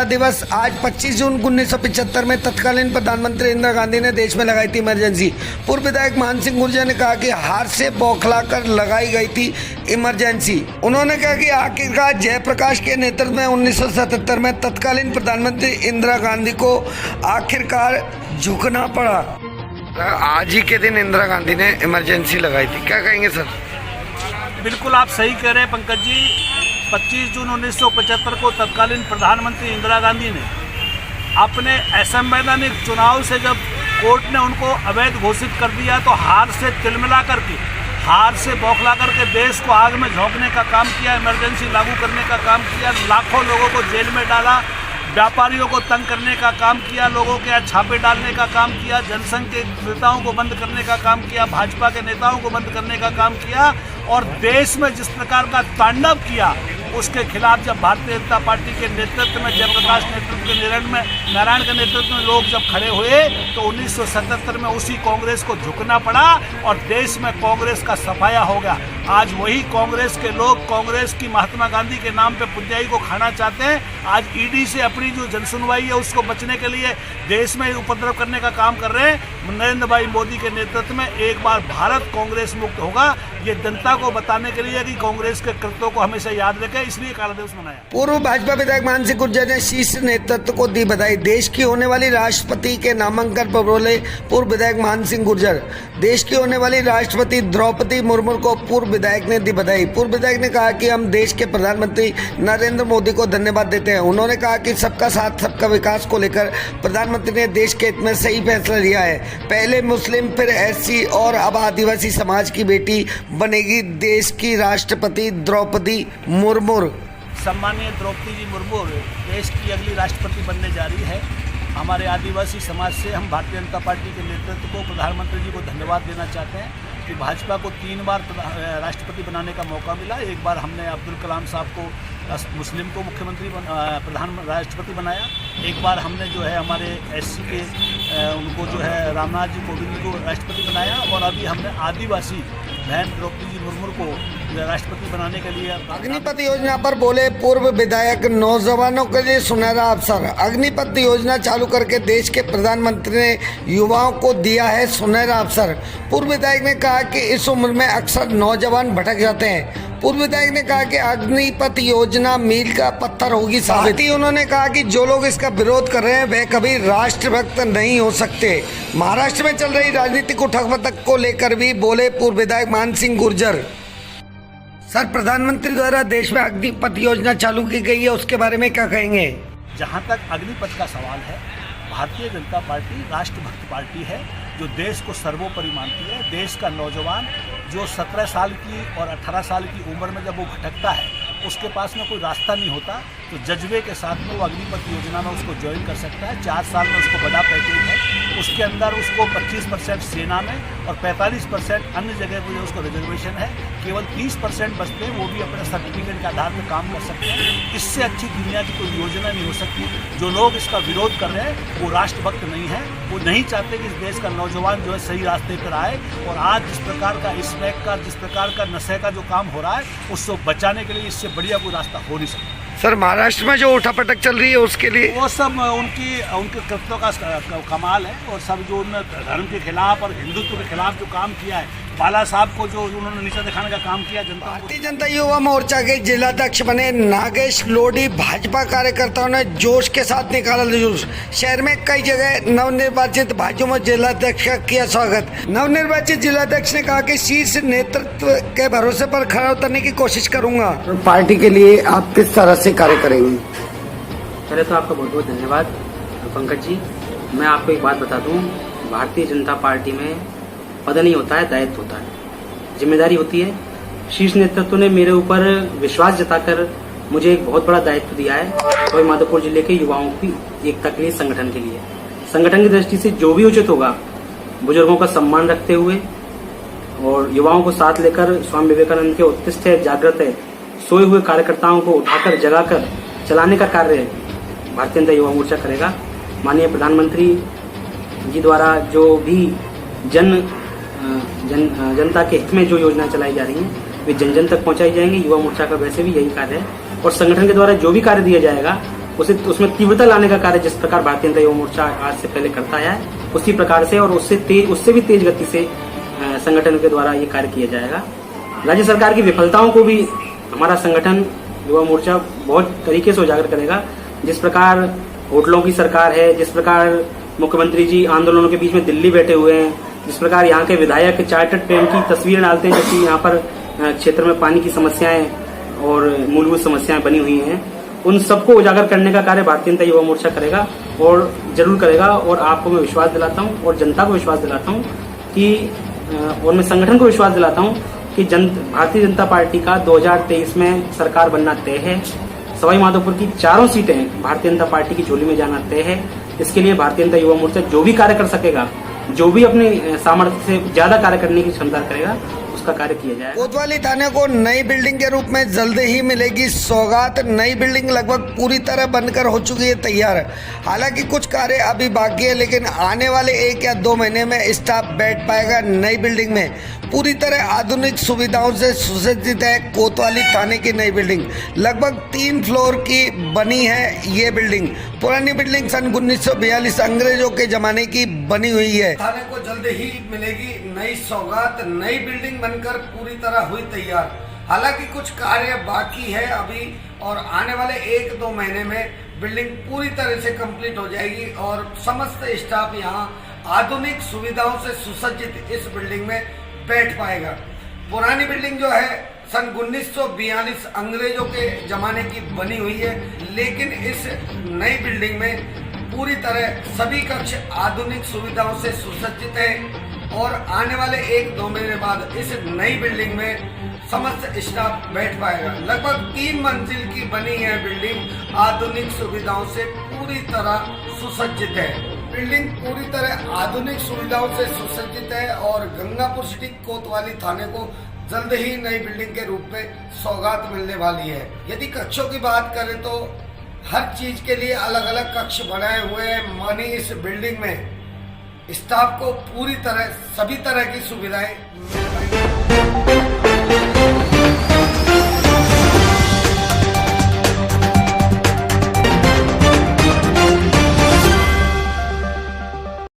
दिवस आज 25 जून 1975 में तत्कालीन प्रधानमंत्री इंदिरा गांधी ने देश में लगाई थी इमरजेंसी। पूर्व विधायक मान सिंह गुर्जर ने कहा कि हार से बौखलाकर लगाई गई थी इमरजेंसी। उन्होंने कहा कि आखिरकार जयप्रकाश के नेतृत्व में 1977 में तत्कालीन प्रधानमंत्री इंदिरा गांधी को आखिरकार झुकना पड़ा। आज ही के दिन इंदिरा गांधी ने इमरजेंसी लगाई थी, क्या कहेंगे सर? बिल्कुल आप सही कह रहे हैं पंकज जी। 25 जून 1975 को तत्कालीन प्रधानमंत्री इंदिरा गांधी ने अपने असंवैधानिक चुनाव से जब कोर्ट ने उनको अवैध घोषित कर दिया तो हार से तिलमिला करके, हार से बौखला करके देश को आग में झोंकने का काम किया, इमरजेंसी लागू करने का काम किया, लाखों लोगों को जेल में डाला, व्यापारियों को तंग करने का काम किया, लोगों के यहाँ छापे डालने का काम किया, जनसंघ के नेताओं को बंद करने का काम किया, भाजपा के नेताओं को बंद करने का काम किया और देश में जिस प्रकार का तांडव किया उसके खिलाफ जब भारतीय जनता पार्टी के नेतृत्व में, जयप्रकाश नेतृत्व के नारायण के नेतृत्व में लोग जब खड़े हुए तो 1977 में उसी कांग्रेस को झुकना पड़ा और देश में कांग्रेस का सफाया हो गया। आज वही कांग्रेस के लोग कांग्रेस की महात्मा गांधी के नाम पे पुंजाई को खाना चाहते हैं। आज ईडी से अपनी जो जनसुनवाई है उसको बचने के लिए देश में उपद्रव करने का काम कर रहे हैं। नरेंद्र भाई मोदी के नेतृत्व में एक बार भारत कांग्रेस मुक्त होगा, ये जनता को बताने के लिए कि कांग्रेस के कृत्यों को हमेशा याद रखें, इसलिए काला दिवस मनाया। पूर्व भाजपा विधायक मान सिंह गुर्जर ने शीर्ष नेतृत्व को दी बधाई। देश की होने वाली राष्ट्रपति के नामांकन पर बोले पूर्व विधायक मान सिंह गुर्जर। देश की होने वाली राष्ट्रपति द्रौपदी मुर्मू को पूर्व विधायक ने दी बधाई। पूर्व विधायक ने कहा कि हम देश के प्रधानमंत्री नरेंद्र मोदी को धन्यवाद देते हैं। उन्होंने कहा कि सबका साथ सबका विकास को लेकर प्रधानमंत्री ने देश के हित में सही फैसला लिया है। पहले मुस्लिम, फिर एससी और अब आदिवासी समाज की बेटी बनेगी देश की राष्ट्रपति द्रौपदी मुर्मू। सम्मानीय द्रौपदी जी मुर्मू देश की अगली राष्ट्रपति बनने जा रही है। हमारे आदिवासी समाज से हम भारतीय जनता पार्टी के नेतृत्व को, प्रधानमंत्री जी को धन्यवाद देना चाहते हैं कि भाजपा को 3 बार राष्ट्रपति बनाने का मौका मिला। एक बार हमने अब्दुल कलाम साहब को मुस्लिम को मुख्यमंत्री राष्ट्रपति बनाया, एक बार हमने जो है हमारे एससी के उनको जो है रामनाथ जी कोविंद को राष्ट्रपति बनाया और अभी हमने आदिवासी बहन द्रौपदी जी मुर्मू को राष्ट्रपति बनाने के लिए। अग्निपथ योजना पर बोले पूर्व विधायक, नौजवानों के लिए सुनहरा अवसर। अग्निपथ योजना चालू करके देश के प्रधानमंत्री ने युवाओं को दिया है सुनहरा अवसर। पूर्व विधायक ने कहा कि इस उम्र में अक्सर नौजवान भटक जाते हैं। पूर्व विधायक ने कहा कि अग्निपथ योजना मील का पत्थर होगी साबित। उन्होंने कहा कि जो लोग इसका विरोध कर रहे हैं वे कभी राष्ट्रभक्त नहीं हो सकते। महाराष्ट्र में चल रही राजनीतिक उठापटक को लेकर भी बोले पूर्व विधायक मान सिंह गुर्जर। सर, प्रधानमंत्री द्वारा देश में अग्निपथ योजना चालू की गई है, उसके बारे में क्या कहेंगे? जहाँ तक अग्निपथ का सवाल है, भारतीय जनता पार्टी राष्ट्रभक्त पार्टी है जो देश को सर्वोपरि मानती है। देश का नौजवान जो 17 साल की और 18 साल की उम्र में जब वो भटकता है, उसके पास में कोई रास्ता नहीं होता, तो जज्बे के साथ में वो अग्निपथ योजना में उसको ज्वाइन कर सकता है। 4 साल में उसको बड़ा पैकेज है, उसके अंदर उसको 25% सेना में और 45% अन्य जगह पर जो उसको रिजर्वेशन है। केवल 30% बचते हैं, वो भी अपने सर्टिफिकेट के आधार पर काम कर सकते हैं। इससे अच्छी दुनिया की कोई योजना नहीं हो सकती। जो लोग इसका विरोध कर रहे हैं वो राष्ट्रभक्त नहीं है, वो नहीं चाहते कि इस देश का नौजवान जो है सही रास्ते पर आए। और आज जिस प्रकार का स्मैक का, जिस प्रकार का नशे का जो काम हो रहा है, उसको बचाने के लिए इससे बढ़िया कोई रास्ता हो नहीं सकता। सर, महाराष्ट्र में जो उठापटक चल रही है उसके लिए वो सब उनके कृत्यों का कमाल है और सब जो उन्होंने धर्म के खिलाफ और हिंदुत्व के खिलाफ जो काम किया है, बाला साहब को जो उन्होंने नीचा दिखाने का काम किया जनता। भारतीय जनता युवा मोर्चा के जिलाध्यक्ष बने नागेश लोडी। भाजपा कार्यकर्ताओं ने जोश के साथ निकाला जुलूस। शहर में कई जगह नवनिर्वाचित भाजपा जिलाध्यक्ष का किया स्वागत। नवनिर्वाचित जिलाध्यक्ष ने कहा कि शीर्ष नेतृत्व के भरोसे पर खड़ा उतरने की कोशिश करूंगा। पार्टी के लिए आप किस तरह से कार्य करेंगे? पहले तो आपका बहुत बहुत धन्यवाद पंकज जी। मैं आपको एक बात बता दूं, भारतीय जनता पार्टी में पद नहीं होता है, दायित्व होता है, जिम्मेदारी होती है। शीर्ष नेतृत्व ने मेरे ऊपर विश्वास जताकर मुझे एक बहुत बड़ा दायित्व दिया है तो माधोपुर जिले के युवाओं की एकता के लिए, संगठन के लिए। संगठन की दृष्टि से जो भी उचित होगा, बुजुर्गों का सम्मान रखते हुए और युवाओं को साथ लेकर स्वामी विवेकानंद के उत्कृष्ट है, जागृत है, सोए हुए कार्यकर्ताओं को उठाकर जगाकर चलाने का कार्य भारतीय जनता युवा मोर्चा करेगा। माननीय प्रधानमंत्री जी द्वारा जो भी जनता के हित में जो योजना चलाई जा रही है वे जन जन तक पहुंचाई जाएंगी। युवा मोर्चा का वैसे भी यही कार्य है और संगठन के द्वारा जो भी कार्य दिया जाएगा उसमें तीव्रता लाने का कार्य जिस प्रकार भारतीय जनता युवा मोर्चा आज से पहले करता है, उसी प्रकार से और उससे भी तेज गति से संगठन के द्वारा ये कार्य किया जाएगा। राज्य सरकार की विफलताओं को भी हमारा संगठन युवा मोर्चा बहुत तरीके से उजागर करेगा। जिस प्रकार होटलों की सरकार है, जिस प्रकार मुख्यमंत्री जी आंदोलनों के बीच में दिल्ली बैठे हुए हैं, जिस प्रकार यहाँ के विधायक चार्टर्ड ट्रेन की तस्वीरें डालते हैं, जबकि यहाँ पर क्षेत्र में पानी की समस्याएं और मूलभूत समस्याएं बनी हुई हैं, उन सबको उजागर करने का कार्य भारतीय जनता युवा मोर्चा करेगा और जरूर करेगा। और आपको मैं विश्वास दिलाता हूँ और जनता को विश्वास दिलाता हूँ कि और मैं संगठन को विश्वास दिलाता हूँ कि भारतीय जनता पार्टी का 2023 में सरकार बनना तय है। सवाई माधोपुर की 4 सीटें भारतीय जनता पार्टी की झोली में जाना तय है। इसके लिए भारतीय जनता युवा मोर्चा जो भी कार्य कर सकेगा, जो भी अपने सामर्थ्य से ज्यादा कार्य करने की क्षमता करेगा, उसका कार्य किया जाएगा। कोतवाली थाने को नई बिल्डिंग के रूप में जल्द ही मिलेगी सौगात। नई बिल्डिंग लगभग पूरी तरह बनकर हो चुकी है तैयार। हालांकि कुछ कार्य अभी बाकी है, लेकिन आने वाले 1 या 2 महीने में स्टाफ बैठ पाएगा नई बिल्डिंग में। पूरी तरह आधुनिक सुविधाओं से सुसज्जित है कोतवाली थाने की नई बिल्डिंग। लगभग 3 फ्लोर की बनी है ये बिल्डिंग। पुरानी बिल्डिंग सन 1942 अंग्रेजों के जमाने की बनी हुई है। थाने को जल्द ही मिलेगी नई सौगात। नई बिल्डिंग बनकर पूरी तरह हुई तैयार। हालांकि कुछ कार्य बाकी है अभी, और आने वाले 1-2 महीने में बिल्डिंग पूरी तरह से कंप्लीट हो जाएगी और समस्त स्टाफ यहाँ आधुनिक सुविधाओं से सुसज्जित इस बिल्डिंग में बैठ पाएगा। पुरानी बिल्डिंग जो है सन 1942 अंग्रेजों के जमाने की बनी हुई है, लेकिन इस नई बिल्डिंग में पूरी तरह सभी कक्ष आधुनिक सुविधाओं से सुसज्जित है और आने वाले 1-2 महीने बाद इस नई बिल्डिंग में समस्त स्टाफ बैठ पाएगा। लगभग 3 मंजिल की बनी है बिल्डिंग, आधुनिक सुविधाओं से पूरी तरह सुसज्जित है। बिल्डिंग पूरी तरह आधुनिक सुविधाओं से सुसज्जित है और गंगापुर सिटी कोतवाली थाने को जल्द ही नई बिल्डिंग के रूप में सौगात मिलने वाली है। यदि कक्षों की बात करें तो हर चीज के लिए अलग अलग कक्ष बनाए हुए हैं। मानी इस बिल्डिंग में स्टाफ को पूरी तरह सभी तरह की सुविधाएं मिल रही है।